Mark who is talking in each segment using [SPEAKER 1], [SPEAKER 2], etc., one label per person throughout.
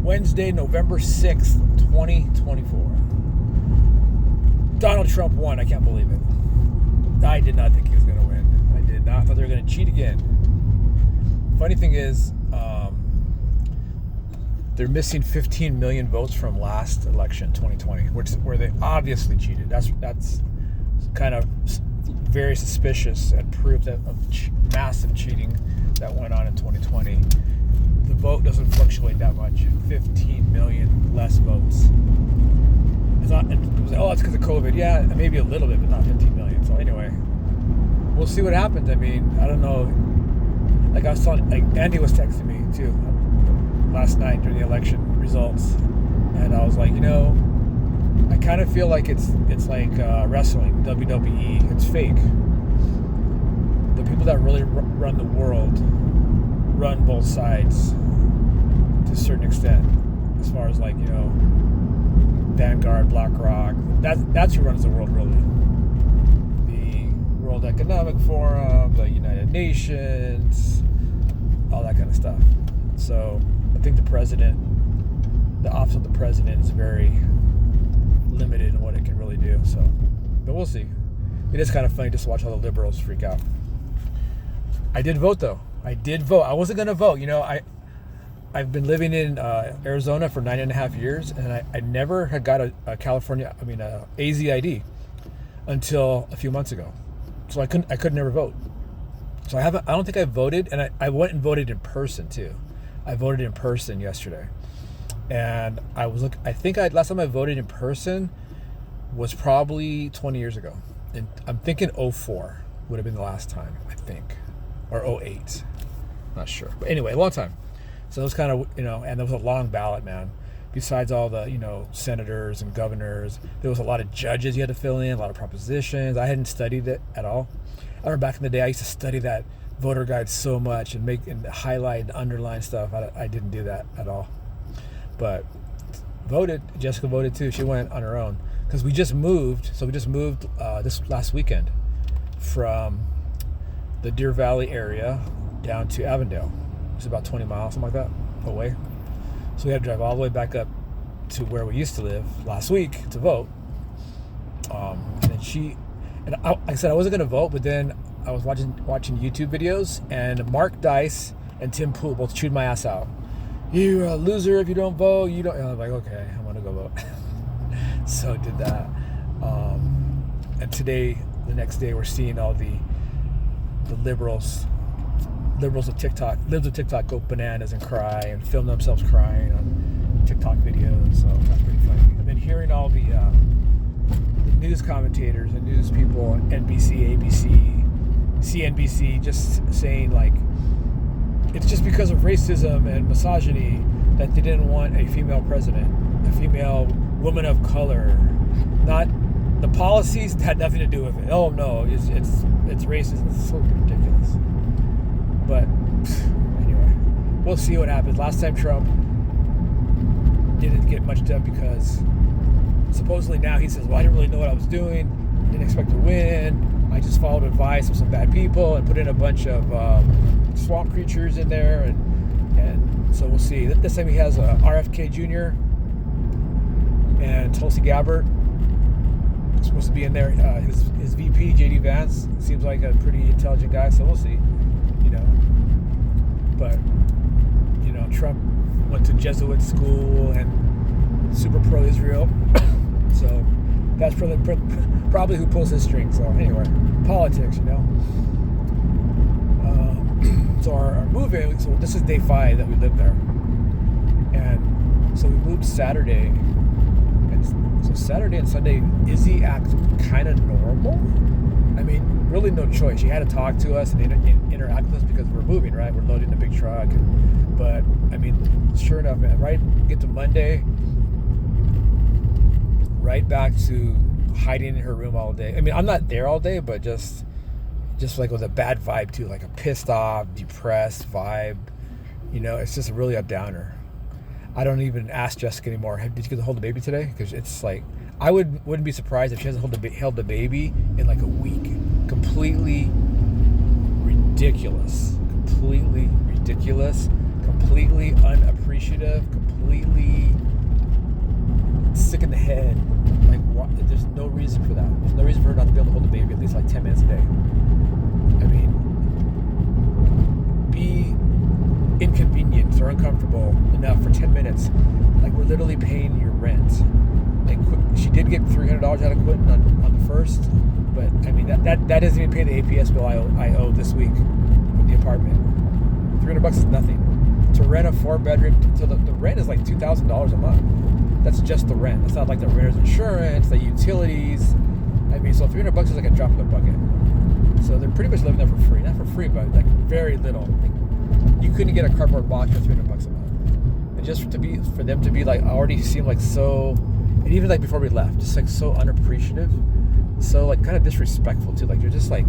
[SPEAKER 1] Wednesday, November 6th, 2024. Donald Trump won. I can't believe it. I did not think he was going to win. I did not. I thought they were going to cheat again. Funny thing is, they're missing 15 million votes from last election, 2020, where they obviously cheated. That's kind of very suspicious and proof of massive cheating that went on in 2020. The vote doesn't fluctuate that much. 15 million less votes. It's not. It's because of COVID. Yeah, maybe a little bit, but not 15 million. So anyway, we'll see what happens. I mean, I don't know. Like I was telling, like Andy was texting me too last night during the election results, and I was like, I kind of feel like it's like wrestling, WWE. It's fake. The people that really run the world run both sides to a certain extent, as far as like Vanguard, BlackRock. That's who runs the world really. The World Economic Forum, the United Nations, all that kind of stuff. So I think the office of the president is very limited in what it can really do. So, but we'll see. It is kind of funny just to watch all the liberals freak out. I did vote though. I did vote. I wasn't gonna vote. I've been living in Arizona for 9.5 years, and I never had got a AZ ID until a few months ago. So I could never vote. So I don't think I voted, and I went and voted in person too. I voted in person yesterday, and last time I voted in person was probably 20 years ago, and I'm thinking 04 would have been the last time, I think, or 08, not sure. But anyway, a long time. So it was kind of, and there was a long ballot, man. Besides all the, senators and governors, there was a lot of judges you had to fill in, a lot of propositions. I hadn't studied it at all. I remember back in the day, I used to study that voter guide so much and highlight and underline stuff. I didn't do that at all. But voted. Jessica voted too. She went on her own because we just moved. So we just moved this last weekend from the Deer Valley area down to Avondale. It's about 20 miles, something like that, away. So we had to drive all the way back up to where we used to live last week to vote. Like I said, I wasn't going to vote, but then I was watching YouTube videos, and Mark Dice and Tim Pool both chewed my ass out. You're a loser if you don't vote. You don't. And I was like, okay, I'm going to go vote. So I did that. And today, the next day, we're seeing all the liberals of TikTok, libs of TikTok go bananas and cry and film themselves crying on TikTok videos. So that's pretty funny. I've been hearing all the news commentators and news people, NBC, ABC, CNBC, just saying like it's just because of racism and misogyny that they didn't want a female president, a female woman of color. Not the policies had nothing to do with it. Oh no, it's racist. It's so ridiculous. But anyway, we'll see what happens. Last time Trump didn't get much done because supposedly now he says, well, I didn't really know what I was doing. Didn't expect to win. I just followed advice of some bad people and put in a bunch of swamp creatures in there. And so we'll see. This time he has RFK Jr. and Tulsi Gabbard supposed to be in there. His VP, JD Vance, seems like a pretty intelligent guy. So we'll see. But Trump went to Jesuit school and super pro-Israel. So that's probably who pulls his strings. So anyway, politics, So our moving, so this is day 5 that we lived there. And so we moved Saturday. And so Saturday and Sunday, Izzy acts kind of normal. I mean, really no choice. She had to talk to us and interact with us because we're moving, right? We're loading a big truck. But, I mean, sure enough, man, right? Get to Monday, right back to hiding in her room all day. I mean, I'm not there all day, but just like with a bad vibe too, like a pissed off, depressed vibe. It's just really a downer. I don't even ask Jessica anymore, did you get to hold the baby today? Because it's like, I wouldn't be surprised if she hasn't held the baby in like a week. Completely ridiculous. completely unappreciative, completely sick in the head. Like, what? There's no reason for that. There's no reason for her not to be able to hold the baby at least like 10 minutes a day. I mean, be inconvenienced or uncomfortable enough for 10 minutes. Like, we're literally paying your rent. Like, she did get $300 out of Quentin on the first, but I mean, that doesn't even pay the APS bill I owe this week in the apartment. $300 is nothing. To rent a 4-bedroom, so the rent is like $2,000 a month. That's just the rent. It's not like the renter's insurance, the utilities. I mean, so $300 is like a drop in the bucket. So they're pretty much living there for free. Not for free, but like very little. Like, you couldn't get a cardboard box for $300 a month. And just for them to be like, already seem like so, and even like before we left, just like so unappreciative, so like kind of disrespectful too. Like, you're just like,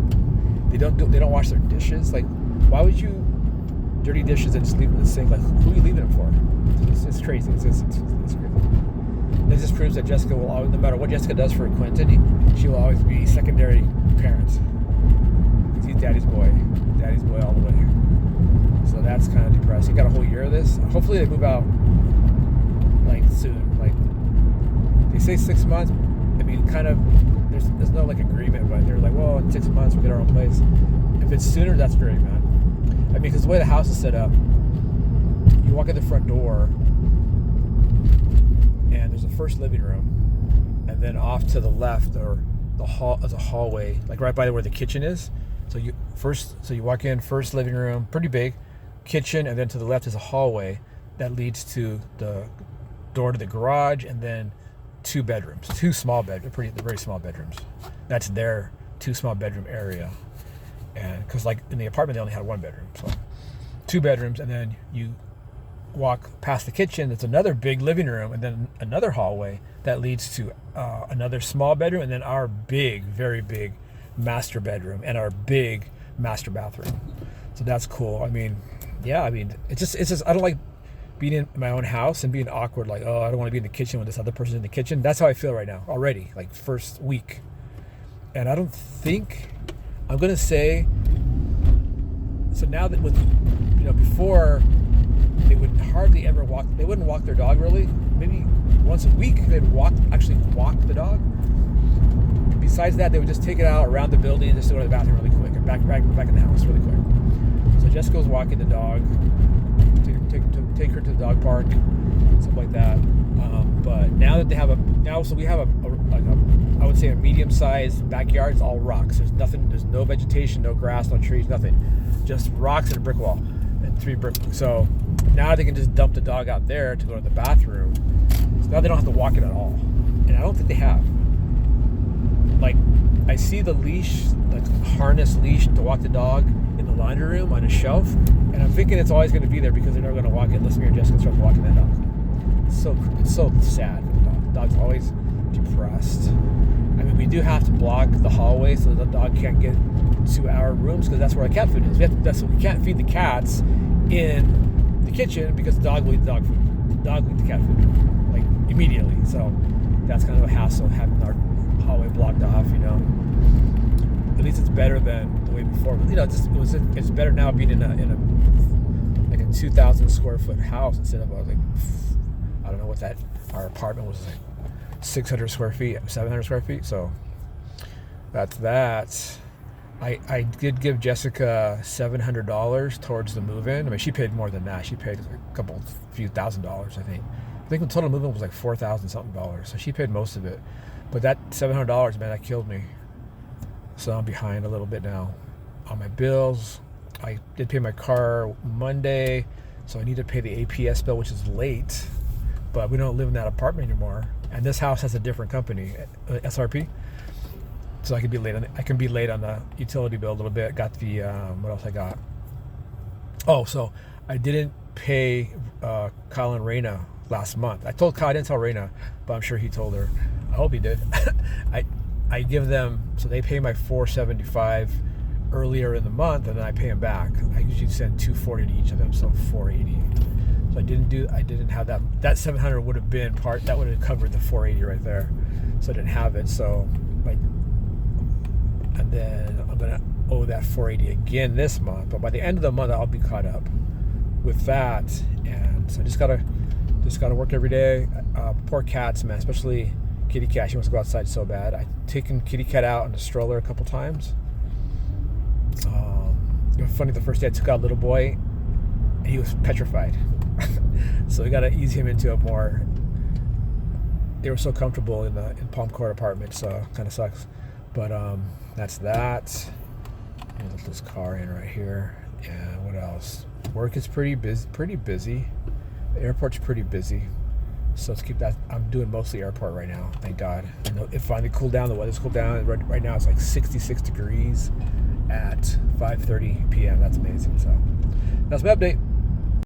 [SPEAKER 1] they don't wash their dishes. Like, why would you dirty dishes and just leave them in the sink? Like, who are you leaving them for? It's crazy. It's crazy. It just proves that Jessica will always, no matter what Jessica does for Quentin, she will always be secondary parent. Because he's daddy's boy all the way. So that's kind of depressing. Got a whole year of this. Hopefully they move out like soon. Like, they say 6 months. I mean, kind of, there's no like agreement, but they're like, well, in 6 months we'll get our own place. If it's sooner, that's great, man. I mean, because the way the house is set up, you walk in the front door and there's a first living room, and then off to the left or the hall is a hallway, like right by where the kitchen is. So you walk in, first living room, pretty big, kitchen, and then to the left is a hallway that leads to the door to the garage, and then 2 bedrooms, 2 small bedrooms, very small bedrooms. That's their 2 small bedroom area. And because like in the apartment they only had 1 bedroom, so 2 bedrooms, and then you walk past the kitchen, it's another big living room, and then another hallway that leads to another small bedroom, and then our big, very big master bedroom and our big master bathroom. So that's cool. I mean, yeah, I mean, it's just I don't like being in my own house and being awkward, like, oh, I don't want to be in the kitchen when this other person's in the kitchen. That's how I feel right now already, like first week. And I don't think I'm gonna say, so now that with, before they would hardly ever walk, they wouldn't walk their dog really, maybe once a week they'd actually walk the dog. Besides that, they would just take it out around the building and just go to the bathroom really quick and back in the house really quick. So Jessica was walking the dog, take her to the dog park, stuff like that. But now that we have I would say a medium-sized backyard. It's all rocks. There's nothing. There's no vegetation, no grass, no trees, nothing. Just rocks and a brick wall and 3 brick. So now they can just dump the dog out there to go to the bathroom. So now they don't have to walk it at all. And I don't think they have. Like, I see the leash, like harness leash to walk the dog in the laundry room on a shelf, and I'm thinking it's always going to be there because they're never going to walk it unless me or Jessica starts walking that dog. It's so sad for the dog. The dog's always depressed. I mean, we do have to block the hallway so the dog can't get to our rooms because that's where our cat food is. We can't feed the cats in the kitchen because the dog will eat the dog food. The dog will eat the cat food, like, immediately. So that's kind of a hassle having our hallway blocked off, At least it's better than the way before. But it's better now being in a 2,000 square foot house instead of like, I don't know what that, our apartment was like 600 square feet, 700 square feet. So that's that. I did give Jessica $700 towards the move-in. I mean, she paid more than that. She paid a few $1,000s, I think. I think the total move-in was like $4,000 something. So she paid most of it. But that $700, man, that killed me. So I'm behind a little bit now on my bills. I did pay my car Monday, so I need to pay the APS bill, which is late. But we don't live in that apartment anymore, and this house has a different company, SRP. So I can be late on the utility bill a little bit. Got the what else I got? Oh, so I didn't pay Kyle and Raina last month. I told Kyle, I didn't tell Raina, but I'm sure he told her. I hope he did. I give them, so they pay my $475 earlier in the month, and then I pay them back. I usually send $240 to each of them, so $480. So I didn't have that. That $700 would have been that would have covered the $480 right there. So I didn't have it. So and then I'm gonna owe that $480 again this month. But by the end of the month, I'll be caught up. with that, and so I just gotta work every day. Poor cats, man, especially kitty cat. She wants to go outside so bad. I've taken kitty cat out in the stroller a couple times. It was funny, the first day I took out little boy, and he was petrified. So we gotta ease him into it more. They were so comfortable in Palm Court apartment, so kind of sucks. But that's that. And let this car in right here. And what else? Work is pretty busy. The airport's pretty busy. So let's keep that. I'm doing mostly airport right now, thank God. And it finally cooled down. The weather's cooled down. Right now it's like 66 degrees at 5:30 p.m. That's amazing. So that's my update.